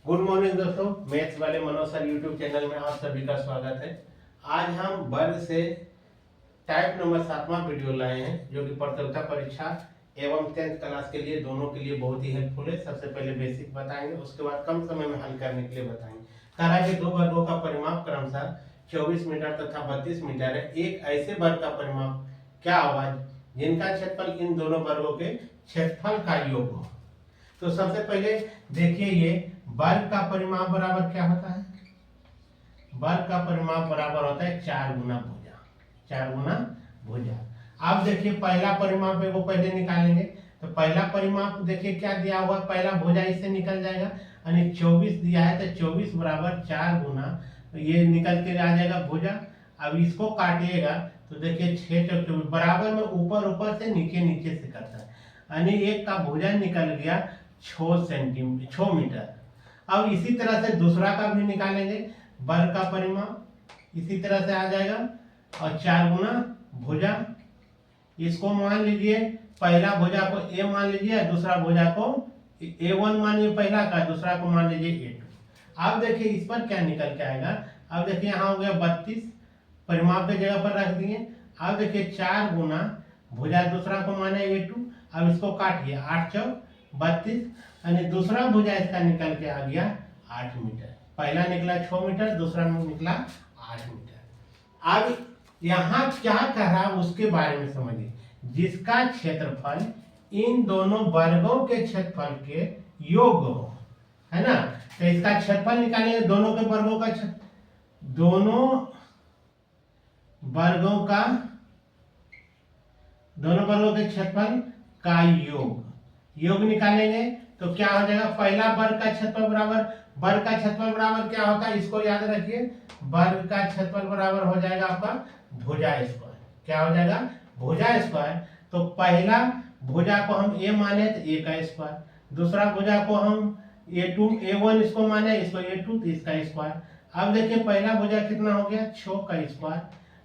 Good morning दोस्तों, maths वाले Manoj sir YouTube channel में आप सभी का स्वागत है। आज हम वर्ग से टाइप नंबर 7वां वीडियो लाए हैं, जो कि प्रतियोगिता परीक्षा एवं 10th क्लास के लिए दोनों के लिए बहुत ही हेल्पफुल है। सबसे पहले बेसिक बताएंगे, उसके बाद कम समय में हल करने के लिए बताएंगे। कह रहा है कि दो वर्गों का परिमाप क्रमशः 24 मीटर तथा 32 मीटर है। एक ऐसे वर्ग का परिमाप क्या होगा जिनका क्षेत्रफल इन दोनों वर्गों के क्षेत्रफल का योग हो। तो सबसे पहले देखिए, ये वर्ग का परिमाप बराबर क्या होता है? वर्ग का परिमाप बराबर होता है 4 गुना भुजा। 4 गुना भुजा। अब देखिए, पहला परिमाप है वो पहले निकालेंगे। तो पहला परिमाप देखिए क्या दिया हुआ, पहला भुजा इससे निकल जाएगा, यानी 24 दिया है तो 24 बराबर 4 गुना, तो ये निकल के आ जाएगा भुजा। अब इसको काटिएगा तो देखिए 6 चौक 24 बराबर में ऊपर ऊपर से नीचे नीचे से करता है, यानी एक का भुजा निकल गया 6 मीटर। अब इसी तरह से दूसरा का भी निकालेंगे, वर्ग का परिमाप इसी तरह से आ जाएगा और 4 गुना भुजा। इसको मान लीजिए, पहला भुजा को ए मान लीजिए, दूसरा भुजा को A1 मानिए पहला का, दूसरा को मान लीजिए A2। अब देखिए इस पर क्या निकल के आएगा। अब देखिए यहाँ हो गया 32, परिमाप के जगह पर रख दिए। अब देखिए 4 गुना भुजा, दूसरा को माने A2। अब इसको काटिए, 8 चौक 32, यानी दूसरा भुजा इसका निकल के आ गया 8 मीटर। पहला निकला 6 मीटर, दूसरा निकला 8 मीटर। अब यहाँ क्या कह रहा है उसके बारे में समझिए। जिसका क्षेत्रफल इन दोनों वर्गों के क्षेत्रफल के योग हो, है ना। तो इसका क्षेत्रफल निकालेंगे, दोनों के वर्गों का दोनों वर्गों के क्षेत्रफल का योग निकालेंगे। तो क्या हो जाएगा, पहला वर्ग का क्षेत्रफल बराबर क्या होता है, इसको याद रखिए। वर्ग का क्षेत्रफल बराबर हो जाएगा आपका भुजा स्क्वायर। क्या हो जाएगा, भुजा स्क्वायर। तो पहला भुजा को हम ए माने तो ए का स्क्वायर, दूसरा भुजा को हम A1 इसको माने, इसको A2 तो इसका स्क्वायर। अब देखिए पहला भुजा कितना हो गया, 6 का स्क्वायर,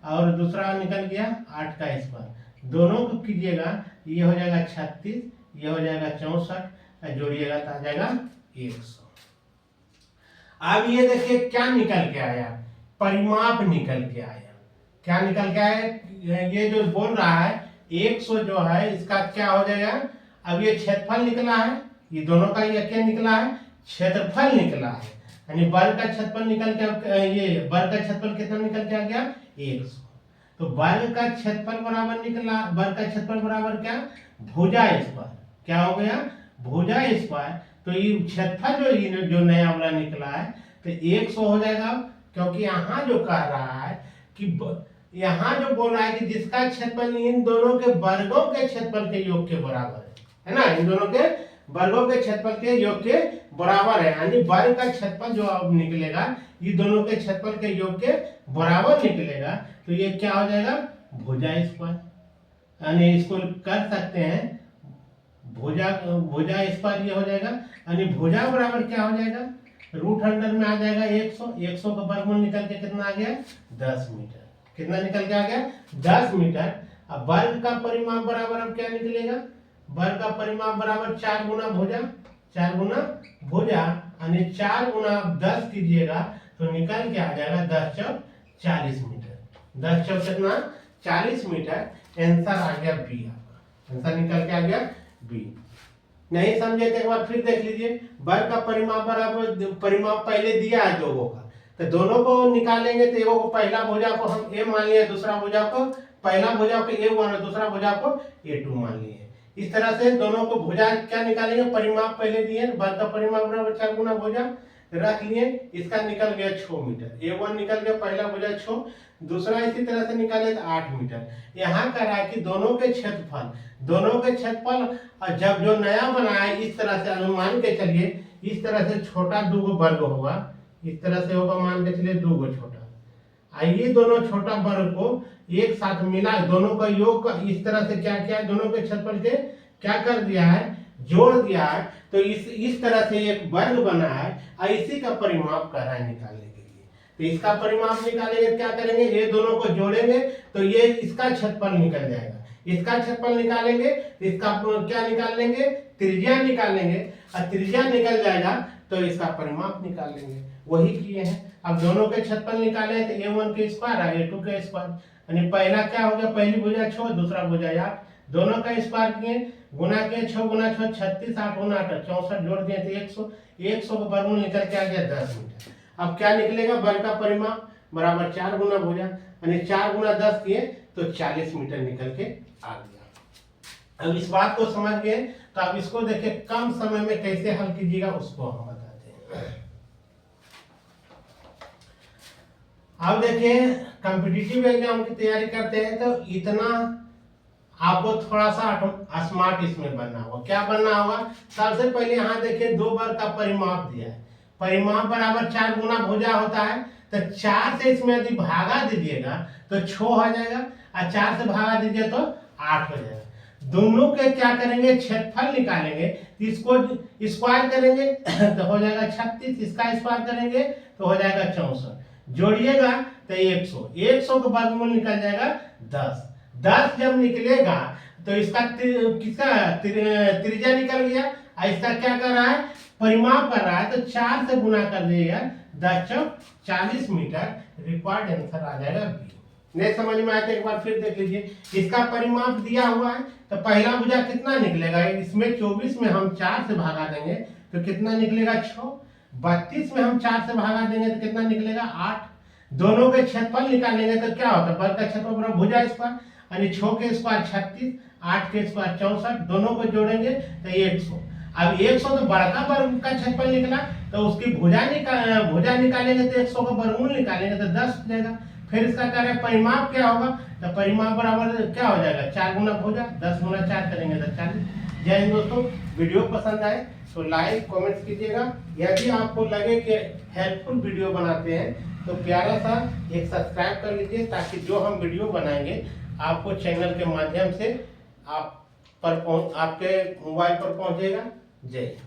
और दूसरा निकल गया 8 का स्क्वायर। दोनों को कीजिएगा, ये हो जाएगा 36, ये हो जाएगा 64, जोड़िएगा तो आ जाएगा 100। अब ये देखिए क्या निकल के आया, परिमाप निकल के आया। क्या निकल के आया, ये जो बोल रहा है 100 जो है इसका क्या हो जाएगा। अब ये क्षेत्रफल निकला है, ये दोनों का ये क्या निकला है, क्षेत्रफल निकला है, यानी वर्ग का क्षेत्रफल निकल के, ये वर्ग का क्षेत्रफल कितना निकल के आ गया 100। तो वर्ग का क्षेत्रफल बराबर निकला, वर्ग का क्षेत्रफल बराबर क्या, भुजा स्क्वायर। क्या हो गया, भुजा स्क्वायर। तो ये क्षेत्रफल जो नया वाला निकला है तो 100 हो जाएगा। क्योंकि यहाँ जो कह रहा है कि यहाँ जो बोल रहा है कि जिसका क्षेत्रफल इन दोनों के वर्गों के क्षेत्रफल के योग के बराबर है ना, इन दोनों के वर्गों के क्षेत्रफल के योग के बराबर है, यानी वर्ग का क्षेत्रफल जो अब निकलेगा ये दोनों के क्षेत्रफल के योग के बराबर निकलेगा। तो ये क्या हो जाएगा, भुजा स्क्वायर। यानी इसको कर सकते हैं भुजा स्क्वायर, ये हो जाएगा, यानी भुजा बराबर क्या हो जाएगा, रूट अंडर में आ जाएगा 100। 100 का वर्गमूल निकल के कितना आ गया, 10 मीटर। कितना निकल के आ गया, 10 मीटर। अब वर्ग का परिमाप बराबर अब क्या निकलेगा, वर्ग का परिमाप बराबर 4 गुना भुजा। 4 गुना भुजा, यानी 4 गुना 10 कीजिएगा तो निकल के आ जाएगा 10 चौक 40 मीटर। 10 चौक कितना, 40 मीटर। आंसर आ गया बी। आपका आंसर निकल के आ गया बी। नहीं समझे तो एक बार फिर देख लीजिए। वर्ग का परिमाप बराबर, परिमाप पहले दिया है दोनों का, तो दोनों को निकालेंगे तो एगो को पहला भुजा को हम ए मान लिए, दूसरा भुजा को पहला भुजा को A1 और दूसरा भुजा को A2 मान लिए। इस तरह से दोनों को भुजा क्या निकालेंगे, परिमाप पहले दिए, वर्ग का परिमाप बराबर 4 गुना भुजा रख लिए। इसका निकल गया 6 मीटर। A1 निकल गया, पहला भुजा 6, दूसरा इसी तरह से निकाले तो 8 मीटर। यहाँ कह रहा है कि दोनों के क्षेत्रफल और जब जो नया बना है इस तरह से अनुमान के चलिए, इस तरह से छोटा 2 वर्ग होगा, इस तरह से होगा, मान के चलिए 2 छोटा। आइए दोनों छोटा वर्ग को एक साथ मिला, दोनों का योग इस तरह से क्या किया, दोनों के क्षेत्रफल के क्या कर दिया है, जोड़ दिया है। तो इस तरह से एक वर्ग बना है और इसी का परिमाप कर रहा है निकालने के लिए। तो इसका परिमाप निकालेंगे, क्या करेंगे, ये दोनों को जोड़ेंगे तो ये इसका क्षेत्रफल निकल जाएगा। इसका क्षेत्रफल निकालेंगे, इसका क्या निकाल लेंगे, त्रिज्या निकाल लेंगे। और त्रिज्या निकल जाएगा तो इसका परिमाप निकाल लेंगे। वही किए हैं। अब दोनों के क्षेत्रफल निकाले तो a1 के स्क्वायर और a2 के स्क्वायर, यानी पहला क्या हो गया, पहली भुजा 6 दूसरा भुजा 8, दोनों का स्क्वायर किए, गुना के 6 गुना 6 36, 8 गुना 8 64, जोड़ दिए तो 100, 100 का वर्गमूल निकल के आ गया 10 मीटर। अब क्या निकलेगा, बल का परिमाप बराबर 4 गुना भुजा, यानी 4 गुना 10 किए तो 40 मीटर निकल के आ गया। अब इस बात को समझ गए तो अब इसको देखिए कम समय में कैसे हल कीजिएगा उसको हम बताते हैं। अब देखिए कॉम्पिटिटिव एग्जाम की तैयारी करते हैं तो इतना आपको थोड़ा सा स्मार्ट इसमें बनना होगा। क्या बनना होगा, सबसे पहले यहाँ देखिए 2 वर्ग का परिमाप दिया है, परिमाप बराबर 4 गुना भुजा होता है, तो 4 से इसमें यदि भागा दीजिएगा तो 6 हो जाएगा और 4 से भागा दीजिए तो 8 हो जाएगा। दोनों के क्या करेंगे, क्षेत्रफल निकालेंगे, इसको स्क्वायर करेंगे तो हो जाएगा 36, इसका स्क्वायर करेंगे तो हो जाएगा 64, जोड़िएगा तो 100, 100 का वर्गमूल निकल जाएगा 10, 10 जब निकलेगा तो इसका किसका त्रिज्या निकल गया और इसका क्या कर रहा है, परिमाप कर रहा है, तो 4 से गुना कर दीजिएगा, 10 चौक 40 मीटर, रिक्वायर्ड आंसर आ जाएगा बी। नहीं समझ में आया तो एक बार फिर देख लीजिए, इसका परिमाप दिया हुआ है तो पहला भुजा कितना निकलेगा, इसमें 24 में हम 4 से भागा देंगे तो कितना निकलेगा 6, 32 में हम 4 से भागा देंगे तो कितना निकलेगा 8, दोनों के क्षेत्रफल निकालेंगे तो क्या होता है, बल का क्षेत्रफल बराबर भुजा स्क्वायर, यानी 6 के स्क्वायर 36, 8 के स्क्वायर 64, दोनों को जोड़ेंगे तो 100। अब 100 तो बड़का वर्ग का क्षेत्रफल निकला तो उसकी भुजा निकालेंगे तो 100 का वर्गमूल निकालेंगे तो 10 हो जाएगा। फिर इसका कार्य परिमाप क्या होगा, तो परिमाप बराबर क्या हो जाएगा, 4 गुना भुजा, 10 गुना 4 करेंगे तो 40। जय हिंद दोस्तों, वीडियो पसंद आए तो लाइक कमेंट्स कीजिएगा। यदि आपको लगे कि हेल्पफुल वीडियो बनाते हैं तो प्यारा सा एक सब्सक्राइब कर लीजिए, ताकि जो हम वीडियो बनाएंगे आपको चैनल के माध्यम से आपके मोबाइल पर पहुंचेगा। जय हिंद।